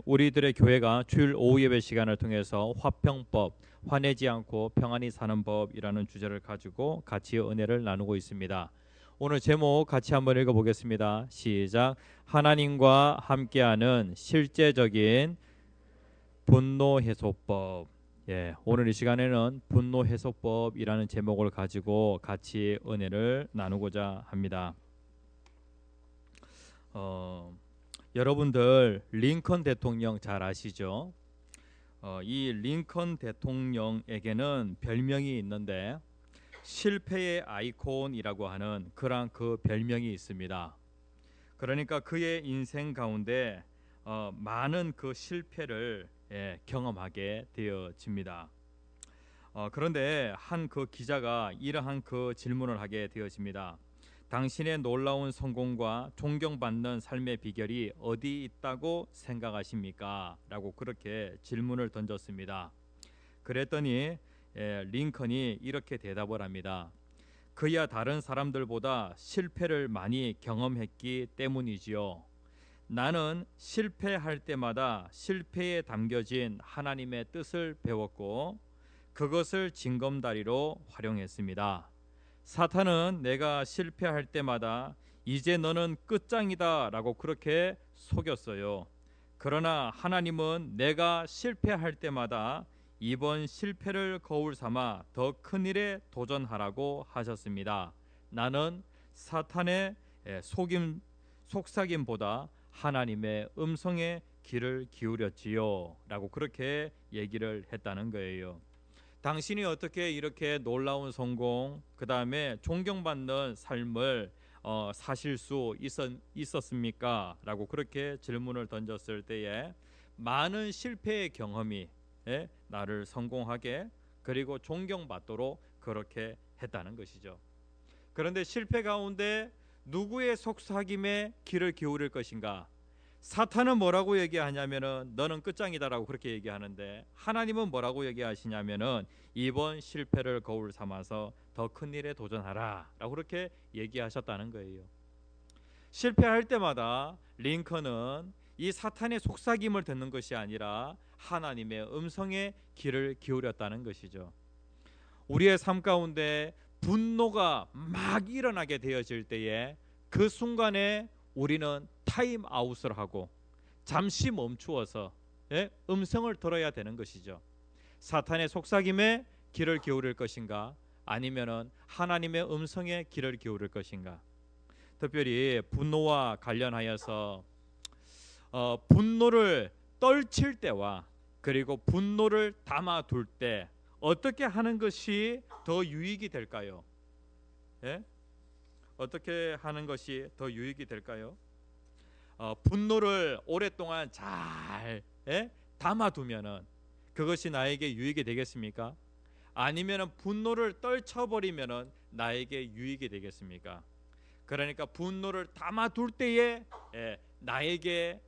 우리들의 교회가 주일 오후 예배 시간을 통해서 화평법, 화내지 않고 평안히 사는 법이라는 주제를 가지고 같이 은혜를 나누고 있습니다. 오늘 제목 같이 한번 읽어보겠습니다. 시작. 하나님과 함께하는 실제적인 분노 해소법. 오늘 이 시간에는 분노 해소법이라는 제목을 가지고 같이 은혜를 나누고자 합니다. 여러분들 링컨 대통령 잘 아시죠? 이 링컨 대통령에게는 별명이 있는데 실패의 아이콘이라고 하는 그런 그 별명이 있습니다. 그러니까 그의 인생 가운데 많은 그 실패를 경험하게 되어집니다. 그런데 한 그 기자가 이러한 그 질문을 하게 되어집니다. 당신의 놀라운 성공과 존경받는 삶의 비결이 어디 있다고 생각하십니까? 라고 그렇게 질문을 던졌습니다. 그랬더니 링컨이 이렇게 대답을 합니다. 그야 다른 사람들보다 실패를 많이 경험했기 때문이지요. 나는 실패할 때마다 실패에 담겨진 하나님의 뜻을 배웠고 그것을 징검다리로 활용했습니다. 사탄은 내가 실패할 때마다 이제 너는 끝장이다 라고 그렇게 속였어요. 그러나 하나님은 내가 실패할 때마다 이번 실패를 거울 삼아 더 큰 일에 도전하라고 하셨습니다. 나는 사탄의 속삭임보다 하나님의 음성에 귀를 기울였지요 라고 그렇게 얘기를 했다는 거예요. 당신이 어떻게 이렇게 놀라운 성공, 그 다음에 존경받는 삶을 사실 수 있었습니까? 라고 그렇게 질문을 던졌을 때에 많은 실패의 경험이 나를 성공하게 그리고 존경받도록 그렇게 했다는 것이죠. 그런데 실패 가운데 누구의 속삭임에 귀를 기울일 것인가? 사탄은 뭐라고 얘기하냐면은 너는 끝장이다라고 그렇게 얘기하는데 하나님은 뭐라고 얘기하시냐면은 이번 실패를 거울 삼아서 더 큰 일에 도전하라라고 그렇게 얘기하셨다는 거예요. 실패할 때마다 링컨은 이 사탄의 속삭임을 듣는 것이 아니라 하나님의 음성에 귀를 기울였다는 것이죠. 우리의 삶 가운데 분노가 막 일어나게 되어질 때에 그 순간에 우리는 타임아웃을 하고 잠시 멈추어서 음성을 들어야 되는 것이죠. 사탄의 속삭임에 귀를 기울일 것인가 아니면은 하나님의 음성에 귀를 기울일 것인가. 특별히 분노와 관련하여서 분노를 떨칠 때와 그리고 분노를 담아둘 때 어떻게 하는 것이 더 유익이 될까요? 어떻게 하는 것이 더 유익이 될까요? 분노를 오랫동안 잘 담아두면은 그것이 나에게 유익이 되겠습니까? 아니면은 분노를 떨쳐버리면은 나에게 유익이 되겠습니까? 그러니까 분노를 담아둘 때에 나에게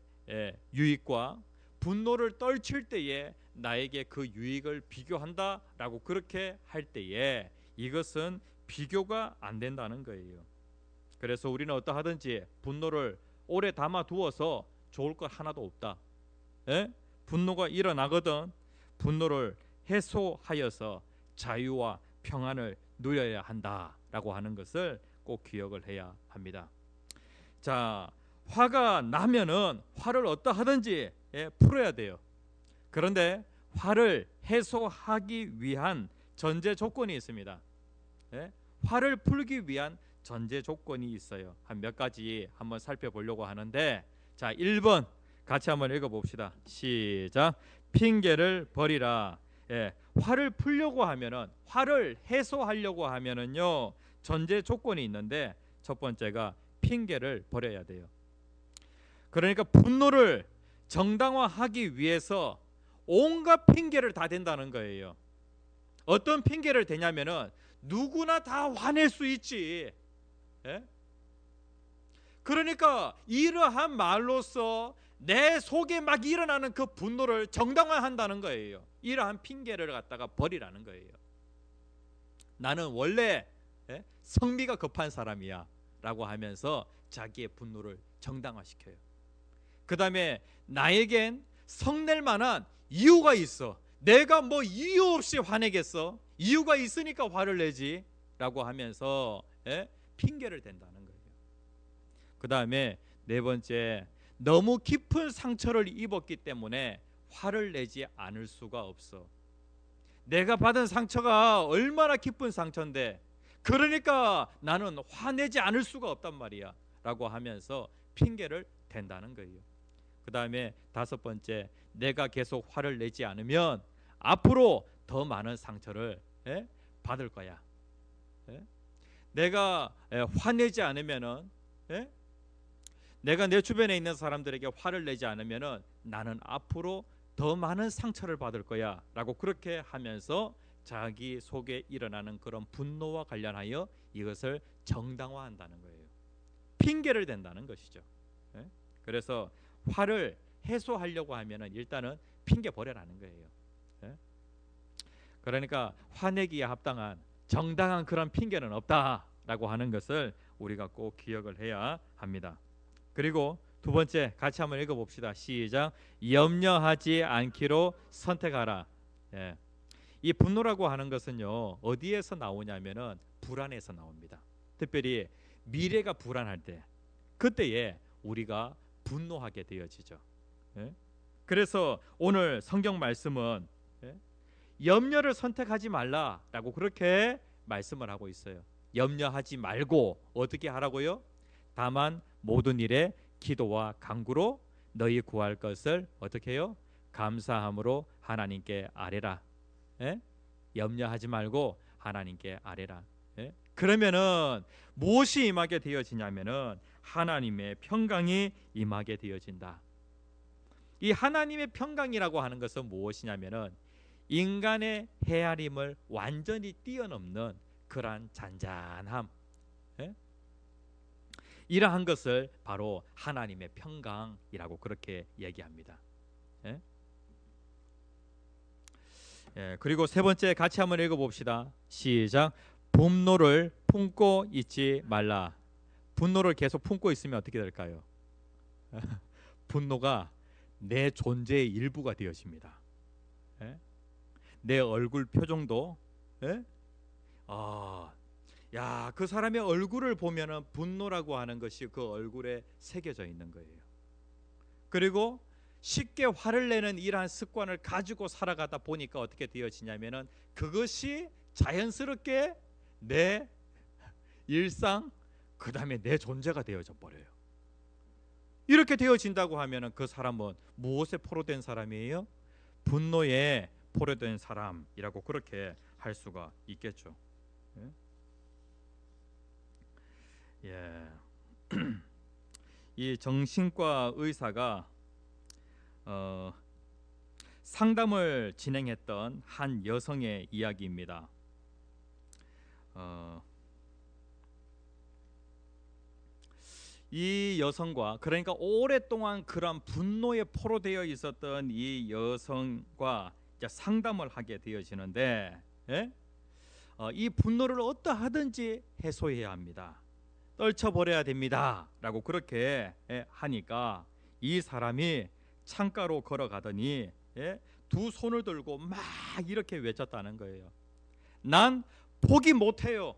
유익과 분노를 떨칠 때에 나에게 그 유익을 비교한다라고 그렇게 할 때에 이것은 비교가 안 된다는 거예요. 그래서 우리는 어떠하든지 분노를 오래 담아두어서 좋을 것 하나도 없다. 분노가 일어나거든 분노를 해소하여서 자유와 평안을 누려야 한다라고 하는 것을 꼭 기억을 해야 합니다. 자, 화가 나면은 화를 어떠하든지 풀어야 돼요. 그런데 화를 해소하기 위한 전제 조건이 있습니다. 화를 풀기 위한 전제 조건이 있어요. 한 몇 가지 한번 살펴보려고 하는데 자, 1번 같이 한번 읽어봅시다. 시작. 핑계를 버리라. 화를 풀려고 하면은 화를 해소하려고 하면은요 전제 조건이 있는데 첫 번째가 핑계를 버려야 돼요. 그러니까 분노를 정당화하기 위해서 온갖 핑계를 다 댄다는 거예요. 어떤 핑계를 대냐면은 누구나 다 화낼 수 있지. 그러니까 이러한 말로써 내 속에 막 일어나는 그 분노를 정당화한다는 거예요. 이러한 핑계를 갖다가 버리라는 거예요. 나는 원래 성미가 급한 사람이야 라고 하면서 자기의 분노를 정당화시켜요. 그 다음에 나에겐 성낼 만한 이유가 있어. 내가 뭐 이유 없이 화내겠어? 이유가 있으니까 화를 내지 라고 하면서 핑계를 댄다는 거예요. 그 다음에 네 번째, 너무 깊은 상처를 입었기 때문에 화를 내지 않을 수가 없어. 내가 받은 상처가 얼마나 깊은 상처인데, 그러니까 나는 화내지 않을 수가 없단 말이야 라고 하면서 핑계를 댄다는 거예요. 그 다음에 다섯 번째, 내가 계속 화를 내지 않으면 앞으로 더 많은 상처를 받을 거야. 내가 화내지 않으면은, 내가 내 주변에 있는 사람들에게 화를 내지 않으면은 나는 앞으로 더 많은 상처를 받을 거야 라고 그렇게 하면서 자기 속에 일어나는 그런 분노와 관련하여 이것을 정당화한다는 거예요. 핑계를 댄다는 것이죠. 그래서 화를 해소하려고 하면은 일단은 핑계 버려라는 거예요. 그러니까 화내기에 합당한 정당한 그런 핑계는 없다라고 하는 것을 우리가 꼭 기억을 해야 합니다. 그리고 두 번째, 같이 한번 읽어봅시다. 시작. 염려하지 않기로 선택하라. 이 분노라고 하는 것은요, 어디에서 나오냐면은 불안에서 나옵니다. 특별히 미래가 불안할 때, 그때에 우리가 분노하게 되어지죠. 그래서 오늘 성경 말씀은 염려를 선택하지 말라라고 그렇게 말씀을 하고 있어요. 염려하지 말고 어떻게 하라고요? 다만 모든 일에 기도와 간구로 너희 구할 것을 어떻게 해요? 감사함으로 하나님께 아뢰라. 염려하지 말고 하나님께 아뢰라. 그러면은 무엇이 임하게 되어지냐면은 하나님의 평강이 임하게 되어진다. 이 하나님의 평강이라고 하는 것은 무엇이냐면은 인간의 헤아림을 완전히 뛰어넘는 그러한 잔잔함, 이러한 것을 바로 하나님의 평강이라고 그렇게 얘기합니다. 그리고 세 번째, 같이 한번 읽어봅시다. 시작. 분노를 품고 있지 말라. 분노를 계속 품고 있으면 어떻게 될까요? 분노가 내 존재의 일부가 되어집니다. 내 얼굴 표정도, 야, 그 사람의 얼굴을 보면은 분노라고 하는 것이 그 얼굴에 새겨져 있는 거예요. 그리고 쉽게 화를 내는 이러한 습관을 가지고 살아가다 보니까 어떻게 되어지냐면은 그것이 자연스럽게 내 일상, 그 다음에 내 존재가 되어져 버려요. 이렇게 되어진다고 하면은 그 사람은 무엇에 포로된 사람이에요? 분노에 포로된 사람이라고 그렇게 할 수가 있겠죠. 이 정신과 의사가 상담을 진행했던 한 여성의 이야기입니다. 이 여성과, 그러니까 오랫동안 그런 분노에 포로되어 있었던 이 여성과 이제 상담을 하게 되어지는데, 이 분노를 어떠하든지 해소해야 합니다. 떨쳐버려야 됩니다 라고 그렇게 하니까 이 사람이 창가로 걸어가더니 두 손을 들고 막 이렇게 외쳤다는 거예요. 난 포기 못해요.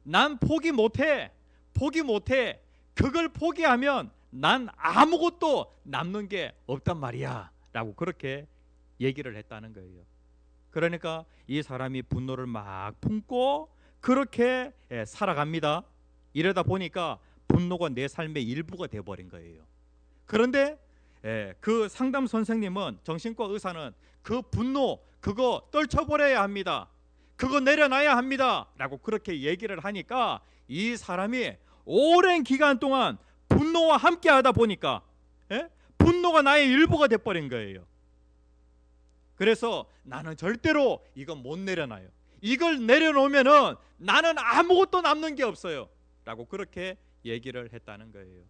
난 포기 못해. 포기 못해. 그걸 포기하면 난 아무것도 남는 게 없단 말이야 라고 그렇게 얘기를 했다는 거예요. 그러니까 이 사람이 분노를 막 품고 그렇게 살아갑니다. 이러다 보니까 분노가 내 삶의 일부가 되어버린 거예요. 그런데 그 상담 선생님은, 정신과 의사는 그 분노 그거 떨쳐버려야 합니다. 그거 내려놔야 합니다 라고 그렇게 얘기를 하니까 이 사람이 오랜 기간 동안 분노와 함께 하다 보니까 분노가 나의 일부가 돼버린 거예요. 그래서 나는 절대로 이건 못 내려놔요. 이걸 내려놓으면은 나는 아무것도 남는 게 없어요 라고 그렇게 얘기를 했다는 거예요.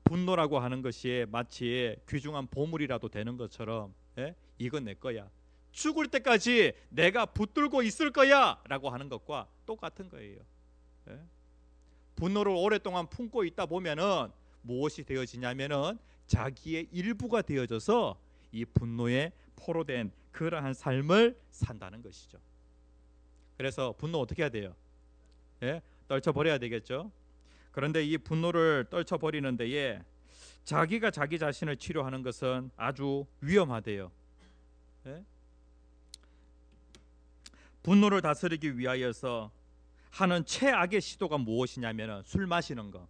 분노라고 하는 것이 마치 귀중한 보물이라도 되는 것처럼 이건 내 거야. 죽을 때까지 내가 붙들고 있을 거야 라고 하는 것과 똑같은 거예요. 분노를 오랫동안 품고 있다 보면은 무엇이 되어지냐면은 자기의 일부가 되어져서 이 분노에 포로된 그러한 삶을 산다는 것이죠. 그래서 분노 어떻게 해야 돼요? 예? 떨쳐버려야 되겠죠. 그런데 이 분노를 떨쳐버리는 데에 자기가 자기 자신을 치료하는 것은 아주 위험하대요. 예? 분노를 다스리기 위하여서 하는 최악의 시도가 무엇이냐면 술 마시는 거.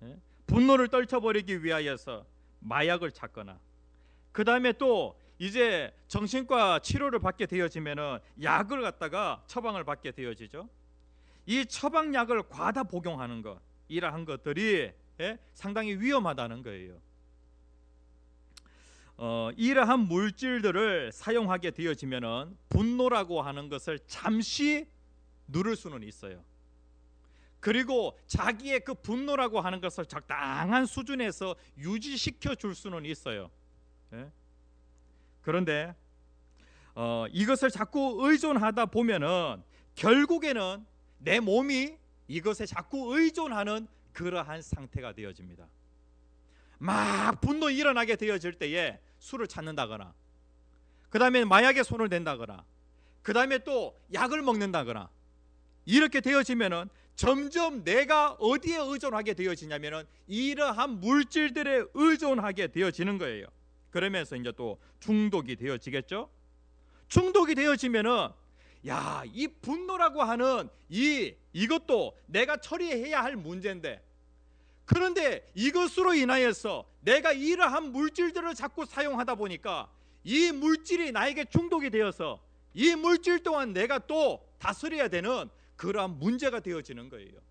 예? 분노를 떨쳐버리기 위하여서 마약을 찾거나, 그 다음에 또 이제 정신과 치료를 받게 되어지면은 약을 갖다가 처방을 받게 되어지죠. 이 처방약을 과다 복용하는 것, 이러한 것들이 상당히 위험하다는 거예요. 이러한 물질들을 사용하게 되어지면은 분노라고 하는 것을 잠시 누를 수는 있어요. 그리고 자기의 그 분노라고 하는 것을 적당한 수준에서 유지시켜 줄 수는 있어요. 그런데 이것을 자꾸 의존하다 보면은 결국에는 내 몸이 이것에 자꾸 의존하는 그러한 상태가 되어집니다. 막 분노 일어나게 되어질 때에 술을 찾는다거나, 그 다음에 마약에 손을 댄다거나, 그 다음에 또 약을 먹는다거나, 이렇게 되어지면은 점점 내가 어디에 의존하게 되어지냐면은 이러한 물질들에 의존하게 되어지는 거예요. 그러면서 이제 또 중독이 되어지겠죠. 중독이 되어지면은 야, 이 분노라고 하는 이것도 내가 처리해야 할 문제인데, 그런데 이것으로 인하여서 내가 이러한 물질들을 자꾸 사용하다 보니까 이 물질이 나에게 중독이 되어서 이 물질 또한 내가 또 다스려야 되는 그러한 문제가 되어지는 거예요.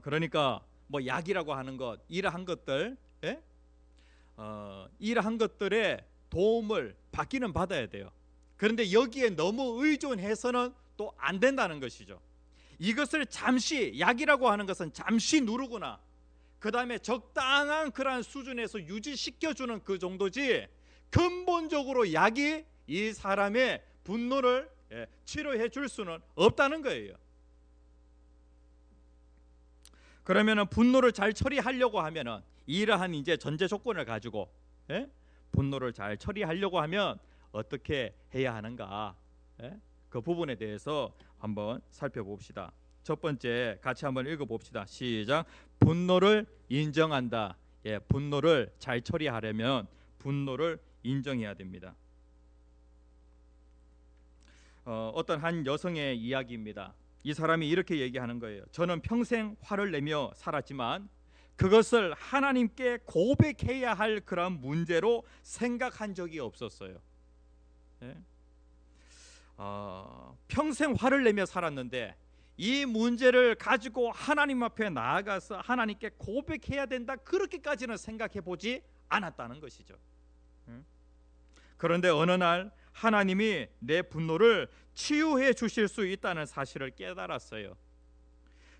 그러니까 뭐 약이라고 하는 것, 이러한 것들, 이러한 것들의 도움을 받기는 받아야 돼요. 그런데 여기에 너무 의존해서는 또 안 된다는 것이죠. 이것을 잠시, 약이라고 하는 것은 잠시 누르거나, 그 다음에 적당한 그러한 수준에서 유지시켜주는 그 정도지, 근본적으로 약이 이 사람의 분노를 치료해 줄 수는 없다는 거예요. 그러면은 분노를 잘 처리하려고 하면은 이러한 이제 전제 조건을 가지고 분노를 잘 처리하려고 하면 어떻게 해야 하는가, 그 부분에 대해서 한번 살펴봅시다. 첫 번째 같이 한번 읽어봅시다. 시작. 분노를 인정한다. 분노를 잘 처리하려면 분노를 인정해야 됩니다. 어떤 한 여성의 이야기입니다. 이 사람이 이렇게 얘기하는 거예요. 저는 평생 화를 내며 살았지만 그것을 하나님께 고백해야 할 그런 문제로 생각한 적이 없었어요. 평생 화를 내며 살았는데 이 문제를 가지고 하나님 앞에 나아가서 하나님께 고백해야 된다, 그렇게까지는 생각해 보지 않았다는 것이죠. 그런데 어느 날 하나님이 내 분노를 치유해 주실 수 있다는 사실을 깨달았어요.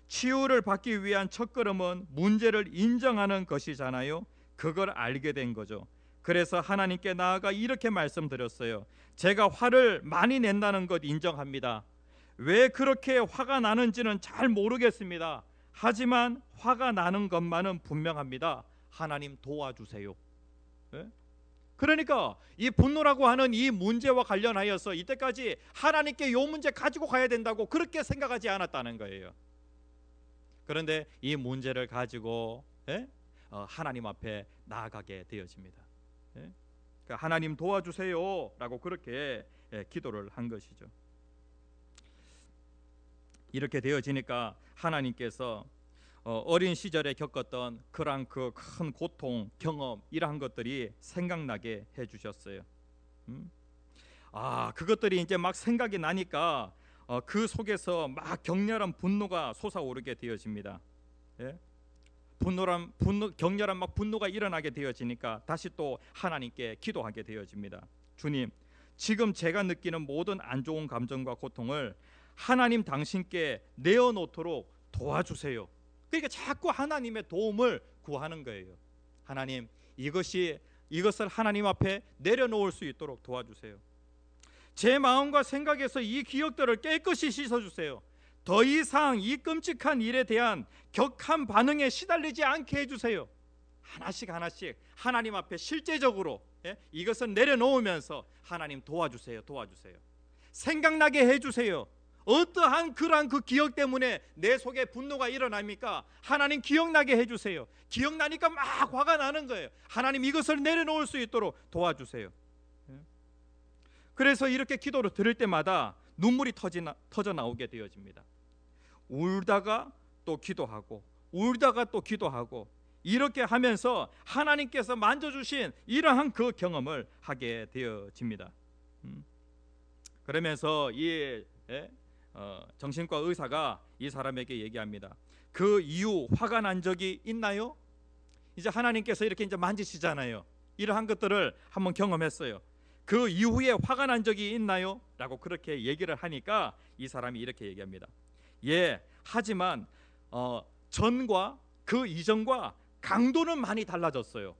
치유를 받기 위한 첫걸음은 문제를 인정하는 것이잖아요. 그걸 알게 된 거죠. 그래서 하나님께 나아가 이렇게 말씀드렸어요. 제가 화를 많이 낸다는 것 인정합니다. 왜 그렇게 화가 나는지는 잘 모르겠습니다. 하지만 화가 나는 것만은 분명합니다. 하나님 도와주세요. 그러니까 이 분노라고 하는 이 문제와 관련하여서 이때까지 하나님께 이 문제 가지고 가야 된다고 그렇게 생각하지 않았다는 거예요. 그런데 이 문제를 가지고 하나님 앞에 나아가게 되어집니다. 그러니까 하나님 도와주세요 라고 그렇게 기도를 한 것이죠. 이렇게 되어지니까 하나님께서 어린 시절에 겪었던 그러한 그 큰 고통, 경험, 이러한 것들이 생각나게 해주셨어요. 그것들이 이제 막 생각이 나니까 그 속에서 막 격렬한 분노가 솟아오르게 되어집니다. 격렬한 막 분노가 일어나게 되어지니까 다시 또 하나님께 기도하게 되어집니다. 주님, 지금 제가 느끼는 모든 안 좋은 감정과 고통을 하나님 당신께 내어놓도록 도와주세요. 그러니까 자꾸 하나님의 도움을 구하는 거예요. 하나님, 이것을 하나님 앞에 내려놓을 수 있도록 도와주세요. 제 마음과 생각에서 이 기억들을 깨끗이 씻어주세요. 더 이상 이 끔찍한 일에 대한 격한 반응에 시달리지 않게 해주세요. 하나씩 하나씩 하나님 앞에 실제적으로 이것을 내려놓으면서 하나님 도와주세요. 생각나게 해주세요. 어떠한 그러한 그 기억 때문에 내 속에 분노가 일어납니까? 하나님 기억나게 해주세요. 기억나니까 막 화가 나는 거예요. 하나님 이것을 내려놓을 수 있도록 도와주세요. 그래서 이렇게 기도를 드릴 때마다 눈물이 터져 나오게 되어집니다. 울다가 또 기도하고 울다가 또 기도하고 이렇게 하면서 하나님께서 만져주신 이러한 그 경험을 하게 되어집니다. 그러면서 이 정신과 의사가 이 사람에게 얘기합니다. 그 이후 화가 난 적이 있나요? 이제 하나님께서 이렇게 이제 만지시잖아요. 이러한 것들을 한번 경험했어요. 그 이후에 화가 난 적이 있나요? 라고 그렇게 얘기를 하니까 이 사람이 이렇게 얘기합니다. 예, 하지만 전과 그 이전과 강도는 많이 달라졌어요.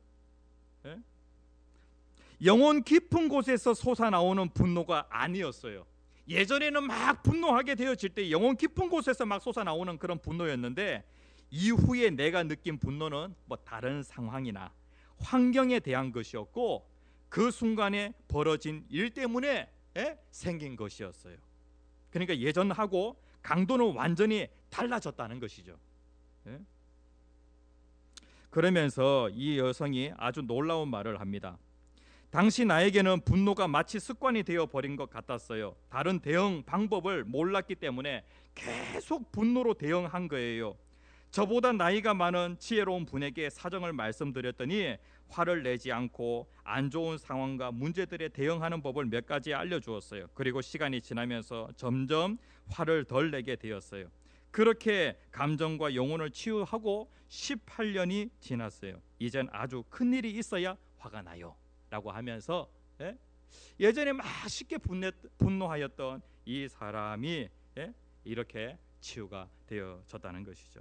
영혼 깊은 곳에서 솟아나오는 분노가 아니었어요. 예전에는 막 분노하게 되어질 때 영혼 깊은 곳에서 막 솟아나오는 그런 분노였는데, 이후에 내가 느낀 분노는 뭐 다른 상황이나 환경에 대한 것이었고 그 순간에 벌어진 일 때문에 생긴 것이었어요. 그러니까 예전하고 강도는 완전히 달라졌다는 것이죠. 그러면서 이 여성이 아주 놀라운 말을 합니다. 당시 나에게는 분노가 마치 습관이 되어버린 것 같았어요. 다른 대응 방법을 몰랐기 때문에 계속 분노로 대응한 거예요. 저보다 나이가 많은 지혜로운 분에게 사정을 말씀드렸더니 화를 내지 않고 안 좋은 상황과 문제들에 대응하는 법을 몇 가지 알려주었어요. 그리고 시간이 지나면서 점점 화를 덜 내게 되었어요. 그렇게 감정과 영혼을 치유하고 18년이 지났어요. 이젠 아주 큰일이 있어야 화가 나요 라고 하면서 예전에 막 쉽게 분노하였던 이 사람이 이렇게 치유가 되어졌다는 것이죠.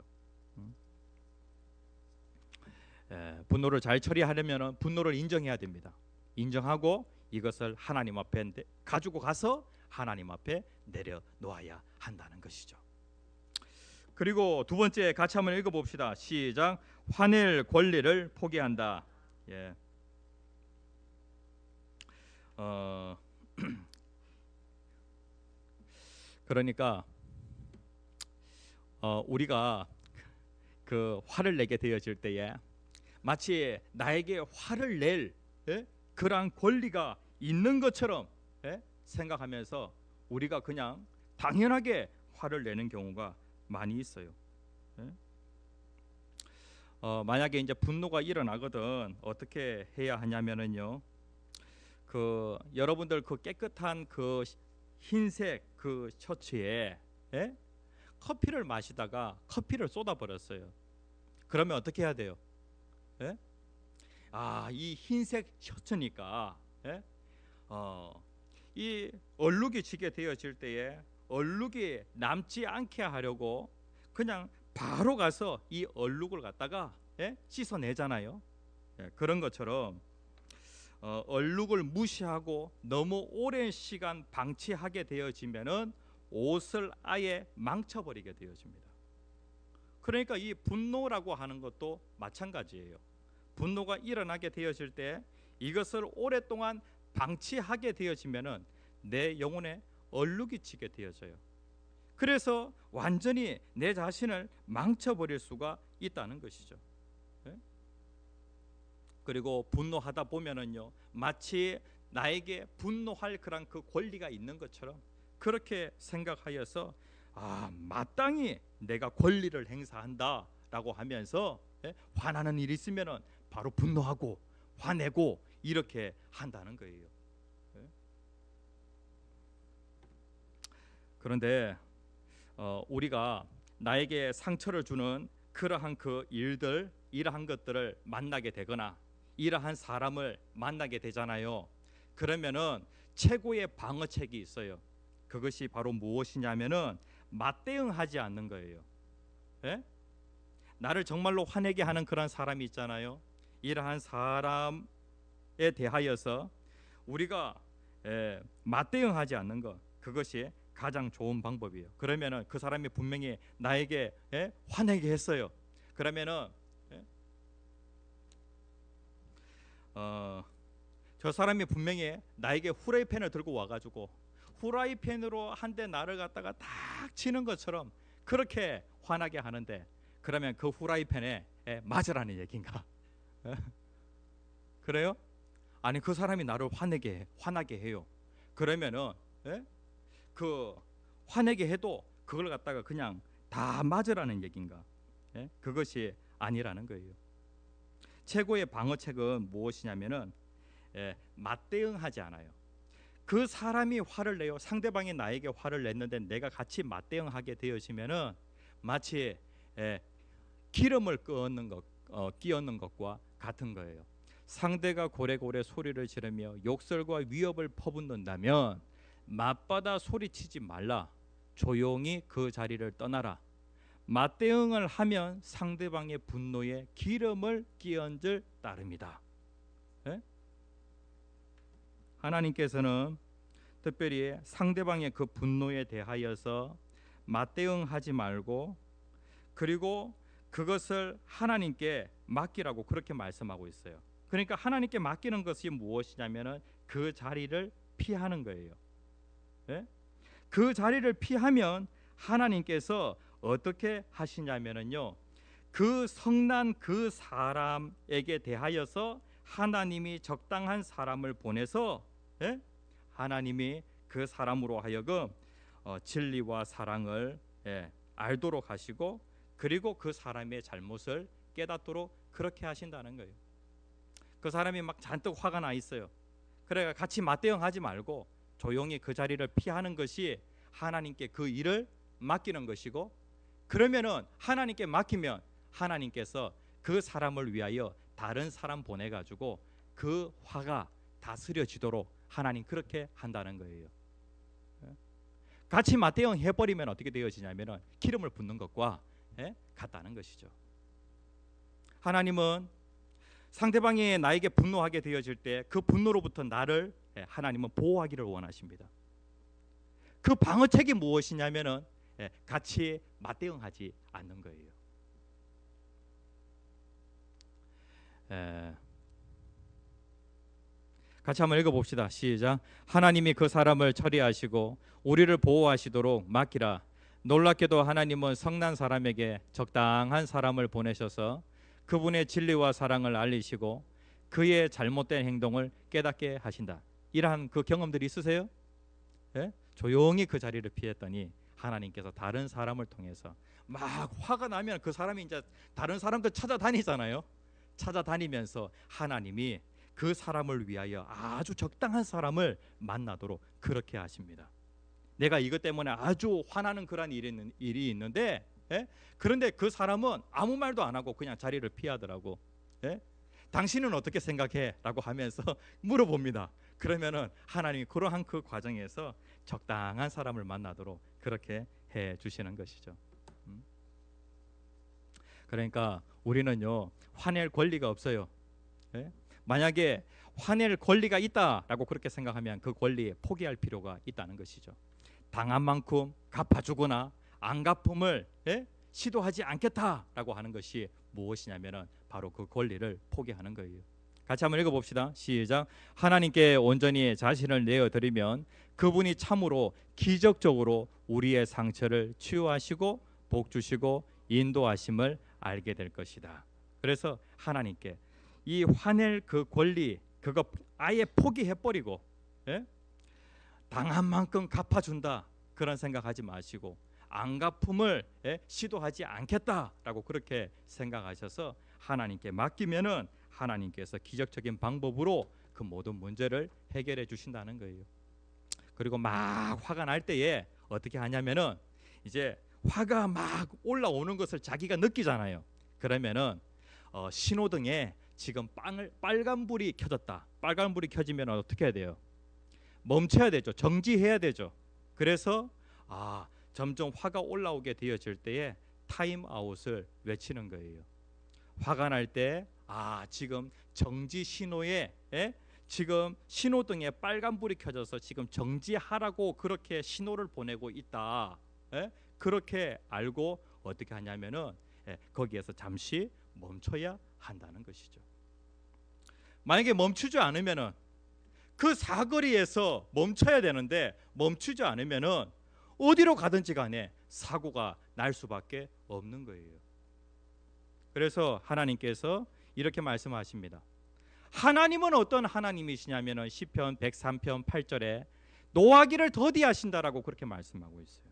분노를 잘 처리하려면 분노를 인정해야 됩니다. 인정하고 이것을 하나님 앞에 가지고 가서 하나님 앞에 내려놓아야 한다는 것이죠. 그리고 두 번째 같이 한번 읽어봅시다. 시작. 화낼 권리를 포기한다. 그러니까 우리가 그 화를 내게 되어질 때에 마치 나에게 화를 낼 그러한 권리가 있는 것처럼 생각하면서 우리가 그냥 당연하게 화를 내는 경우가 많이 있어요. 만약에 이제 분노가 일어나거든 어떻게 해야 하냐면은요. 그 여러분들 그 깨끗한 그 흰색 그 셔츠에 커피를 마시다가 커피를 쏟아 버렸어요. 그러면 어떻게 해야 돼요? 이 흰색 셔츠니까 이 얼룩이 지게 되어질 때에 얼룩이 남지 않게 하려고 그냥 바로 가서 이 얼룩을 갖다가 씻어내잖아요. 그런 것처럼 얼룩을 무시하고 너무 오랜 시간 방치하게 되어지면은 옷을 아예 망쳐버리게 되어집니다. 그러니까 이 분노라고 하는 것도 마찬가지예요. 분노가 일어나게 되어질 때 이것을 오랫동안 방치하게 되어지면은 내 영혼에 얼룩이 치게 되어져요. 그래서 완전히 내 자신을 망쳐버릴 수가 있다는 것이죠. 그리고 분노하다 보면은요, 마치 나에게 분노할 그런 그 권리가 있는 것처럼 그렇게 생각하여서 마땅히 내가 권리를 행사한다라고 하면서 화나는 일이 있으면은 바로 분노하고 화내고 이렇게 한다는 거예요. 그런데 우리가 나에게 상처를 주는 그러한 그 일들, 이러한 것들을 만나게 되거나 이러한 사람을 만나게 되잖아요. 그러면은 최고의 방어책이 있어요. 그것이 바로 무엇이냐면은 맞대응하지 않는 거예요. 나를 정말로 화내게 하는 그런 사람이 있잖아요. 이러한 사람에 대하여서 우리가 맞대응하지 않는 것, 그것이 가장 좋은 방법이에요. 그러면은 그 사람이 분명히 나에게 화내게 했어요. 그러면은 저 사람이 분명히 나에게 후라이팬을 들고 와가지고 후라이팬으로 한 대 나를 갖다가 딱 치는 것처럼 그렇게 화나게 하는데, 그러면 그 후라이팬에 맞으라는 얘기인가? 그래요? 아니, 그 사람이 나를 화나게 해요. 그러면은 그 화내게 해도 그걸 갖다가 그냥 다 맞으라는 얘기인가? 그것이 아니라는 거예요. 최고의 방어책은 무엇이냐면은 맞대응하지 않아요. 그 사람이 화를 내요. 상대방이 나에게 화를 냈는데 내가 같이 맞대응하게 되어지면은 마치 기름을 끼얹는 것과 같은 거예요. 상대가 고래고래 소리를 지르며 욕설과 위협을 퍼붓는다면 맞받아 소리치지 말라. 조용히 그 자리를 떠나라. 맞대응을 하면 상대방의 분노에 기름을 끼얹을 따름이다. 하나님께서는 특별히 상대방의 그 분노에 대하여서 맞대응하지 말고, 그리고 그것을 하나님께 맡기라고 그렇게 말씀하고 있어요. 그러니까 하나님께 맡기는 것이 무엇이냐면은 그 자리를 피하는 거예요. 그 자리를 피하면 하나님께서 어떻게 하시냐면은요, 그 성난 그 사람에게 대하여서 하나님이 적당한 사람을 보내서 하나님이 그 사람으로 하여금 진리와 사랑을 알도록 하시고, 그리고 그 사람의 잘못을 깨닫도록 그렇게 하신다는 거예요. 그 사람이 막 잔뜩 화가 나 있어요. 그래 같이 맞대응하지 말고 조용히 그 자리를 피하는 것이 하나님께 그 일을 맡기는 것이고, 그러면은 하나님께 맡기면 하나님께서 그 사람을 위하여 다른 사람 보내가지고 그 화가 다스려지도록 하나님 그렇게 한다는 거예요. 같이 맞대응 해버리면 어떻게 되어지냐면은 기름을 붓는 것과 같다는 것이죠. 하나님은 상대방이 나에게 분노하게 되어질 때 그 분노로부터 나를 하나님은 보호하기를 원하십니다. 그 방어책이 무엇이냐면은 같이 맞대응하지 않는 거예요. 같이 한번 읽어봅시다. 시작. 하나님이 그 사람을 처리하시고 우리를 보호하시도록 맡기라. 놀랍게도 하나님은 성난 사람에게 적당한 사람을 보내셔서 그분의 진리와 사랑을 알리시고 그의 잘못된 행동을 깨닫게 하신다. 이러한 그 경험들이 있으세요? 조용히 그 자리를 피했더니 하나님께서 다른 사람을 통해서 막 화가 나면 그 사람이 이제 다른 사람들 찾아다니잖아요. 찾아다니면서 하나님이 그 사람을 위하여 아주 적당한 사람을 만나도록 그렇게 하십니다. 내가 이것 때문에 아주 화나는 그런 일이 있는데 그런데 그 사람은 아무 말도 안 하고 그냥 자리를 피하더라고. 당신은 어떻게 생각해? 라고 하면서 물어봅니다. 그러면은 하나님이 그러한 그 과정에서 적당한 사람을 만나도록 그렇게 해 주시는 것이죠. 그러니까 우리는요 화낼 권리가 없어요. 만약에 화낼 권리가 있다라고 그렇게 생각하면 그 권리에 포기할 필요가 있다는 것이죠. 당한 만큼 갚아주거나 안 갚음을 시도하지 않겠다라고 하는 것이 무엇이냐면은 바로 그 권리를 포기하는 거예요. 같이 한번 읽어봅시다. 시작. 하나님께 온전히 자신을 내어드리면 그분이 참으로 기적적으로 우리의 상처를 치유하시고 복 주시고 인도하심을 알게 될 것이다. 그래서 하나님께 이 화낼 그 권리 그거 아예 포기해버리고 당한 만큼 갚아준다 그런 생각하지 마시고 안 갚음을 시도하지 않겠다라고 그렇게 생각하셔서 하나님께 맡기면은 하나님께서 기적적인 방법으로 그 모든 문제를 해결해 주신다는 거예요. 그리고 막 화가 날 때에 어떻게 하냐면은 이제 화가 막 올라오는 것을 자기가 느끼잖아요. 그러면은 신호등에 지금 빨간불이 켜졌다. 빨간불이 켜지면 어떻게 해야 돼요? 멈춰야 되죠. 정지해야 되죠. 그래서 점점 화가 올라오게 되어질 때에 타임아웃을 외치는 거예요. 화가 날 때 지금 정지 신호에 지금 신호등에 빨간불이 켜져서 지금 정지하라고 그렇게 신호를 보내고 있다. 예? 그렇게 알고 어떻게 하냐면은 거기에서 잠시 멈춰야 한다는 것이죠. 만약에 멈추지 않으면은 그 사거리에서 멈춰야 되는데 멈추지 않으면은 어디로 가든지 간에 사고가 날 수밖에 없는 거예요. 그래서 하나님께서 이렇게 말씀하십니다. 하나님은 어떤 하나님이시냐면은 시편 103편 8절에 노하기를 더디하신다라고 그렇게 말씀하고 있어요.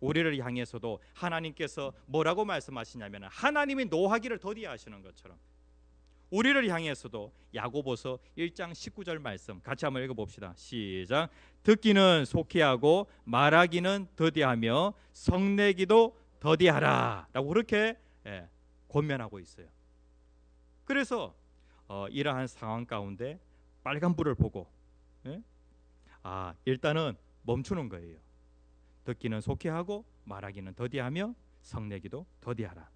우리를 향해서도 하나님께서 뭐라고 말씀하시냐면 하나님이 노하기를 더디하시는 것처럼 우리를 향해서도 야고보서 1장 19절 말씀 같이 한번 읽어봅시다. 시작. 듣기는 속히 하고 말하기는 더디하며 성내기도 더디하라 라고 그렇게 권면하고 있어요. 그래서 이러한 상황 가운데 빨간불을 보고 일단은 멈추는 거예요. 듣기는 속히 하고 말하기는 더디하며 성내기도 더디하라.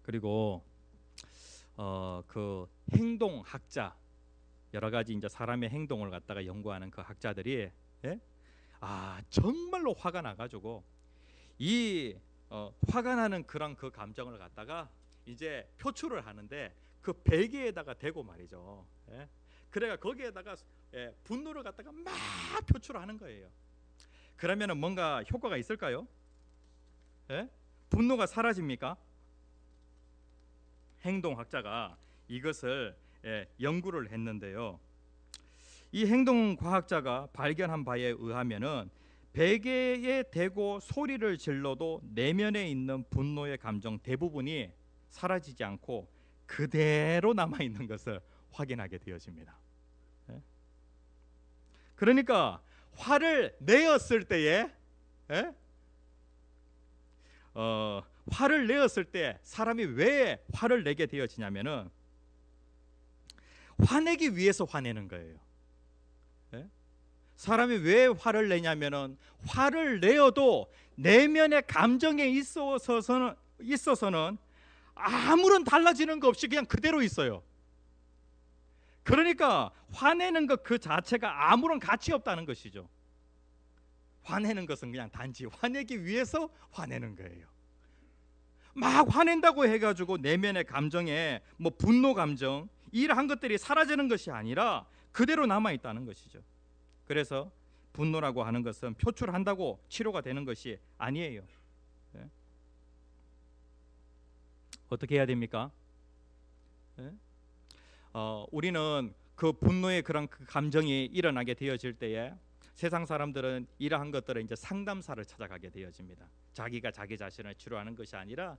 그리고 그 행동학자 여러 가지 이제 사람의 행동을 갖다가 연구하는 그 학자들이 정말로 화가 나가지고 이 화가 나는 그런 그 감정을 갖다가 이제 표출을 하는데 그 베개에다가 대고 말이죠. 그래가 거기에다가 분노를 갖다가 막 표출하는 거예요. 그러면은 뭔가 효과가 있을까요? 분노가 사라집니까? 행동학자가 이것을 연구를 했는데요. 이 행동과학자가 발견한 바에 의하면은 베개에 대고 소리를 질러도 내면에 있는 분노의 감정 대부분이 사라지지 않고 그대로 남아 있는 것을 확인하게 되어집니다. 그러니까 화를 내었을 때에 화를 내었을 때 사람이 왜 화를 내게 되어지냐면은 화내기 위해서 화내는 거예요. 사람이 왜 화를 내냐면은 화를 내어도 내면의 감정에 있어서는 아무런 달라지는 거 없이 그냥 그대로 있어요. 그러니까 화내는 것 그 자체가 아무런 가치 없다는 것이죠. 화내는 것은 그냥 단지 화내기 위해서 화내는 거예요. 막 화낸다고 해가지고 내면의 감정에 뭐 분노 감정 이러한 것들이 사라지는 것이 아니라 그대로 남아 있다는 것이죠. 그래서 분노라고 하는 것은 표출한다고 치료가 되는 것이 아니에요. 어떻게 해야 됩니까? 우리는 그 분노의 그런 그 감정이 일어나게 되어질 때에 세상 사람들은 이러한 것들을 이제 상담사를 찾아가게 되어집니다. 자기가 자기 자신을 치료하는 것이 아니라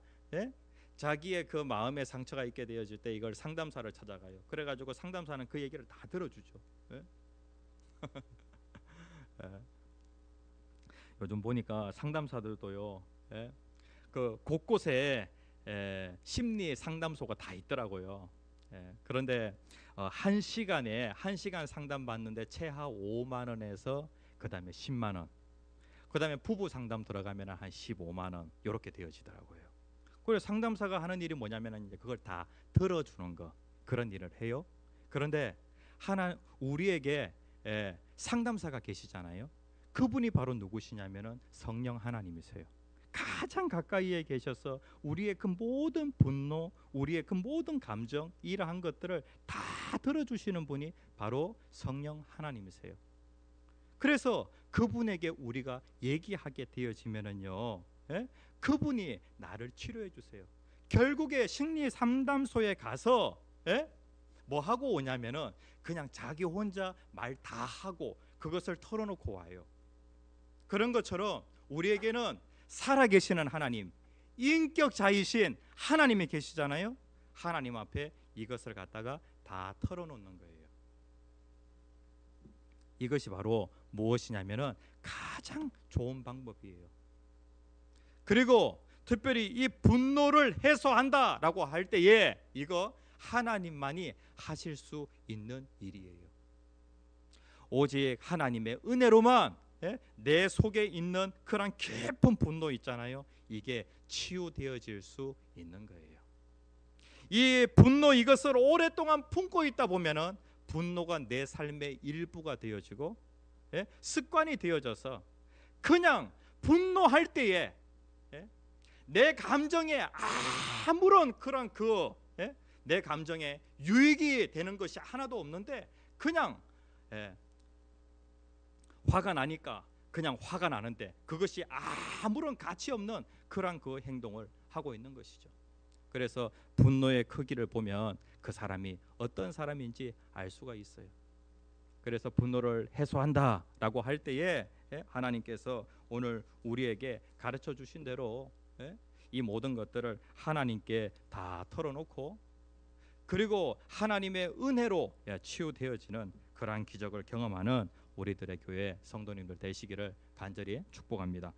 자기의 그 마음의 상처가 있게 되어질 때 이걸 상담사를 찾아가요. 그래가지고 상담사는 그 얘기를 다 들어주죠. 요즘 보니까 상담사들도요, 그 곳곳에 심리 상담소가 다 있더라고요. 그런데 한 시간 상담 받는데 최하 5만 원에서 그다음에 10만 원, 그다음에 부부 상담 들어가면 한 15만 원 이렇게 되어지더라고요. 그래서 상담사가 하는 일이 뭐냐면 이제 그걸 다 들어주는 거 그런 일을 해요. 그런데 우리에게 상담사가 계시잖아요. 그분이 바로 누구시냐면은 성령 하나님이세요. 가장 가까이에 계셔서 우리의 그 모든 분노, 우리의 그 모든 감정 이러한 것들을 다 들어주시는 분이 바로 성령 하나님이세요. 그래서 그분에게 우리가 얘기하게 되어지면은요, 그분이 나를 치료해 주세요. 결국에 심리 상담소에 가서 뭐 하고 오냐면은 그냥 자기 혼자 말 다 하고 그것을 털어놓고 와요. 그런 것처럼 우리에게는 살아계시는 하나님, 인격자이신 하나님이 계시잖아요. 하나님 앞에 이것을 갖다가 다 털어놓는 거예요. 이것이 바로 무엇이냐면은 가장 좋은 방법이에요. 그리고 특별히 이 분노를 해소한다라고 할 때에 이거 하나님만이 하실 수 있는 일이에요. 오직 하나님의 은혜로만 내 속에 있는 그런 깊은 분노 있잖아요. 이게 치유되어질 수 있는 거예요. 이 분노 이것을 오랫동안 품고 있다 보면은 분노가 내 삶의 일부가 되어지고 예? 습관이 되어져서 그냥 분노할 때에 예? 내 감정에 아무런 그런 예? 내 감정에 유익이 되는 것이 하나도 없는데 그냥 예? 화가 나니까 그냥 화가 나는데 그것이 아무런 가치 없는 그런 그 행동을 하고 있는 것이죠. 그래서 분노의 크기를 보면 그 사람이 어떤 사람인지 알 수가 있어요. 그래서 분노를 해소한다라고 할 때에 하나님께서 오늘 우리에게 가르쳐 주신 대로 이 모든 것들을 하나님께 다 털어놓고 그리고 하나님의 은혜로 치유되어지는 그러한 기적을 경험하는 우리들의 교회 성도님들 되시기를 간절히 축복합니다.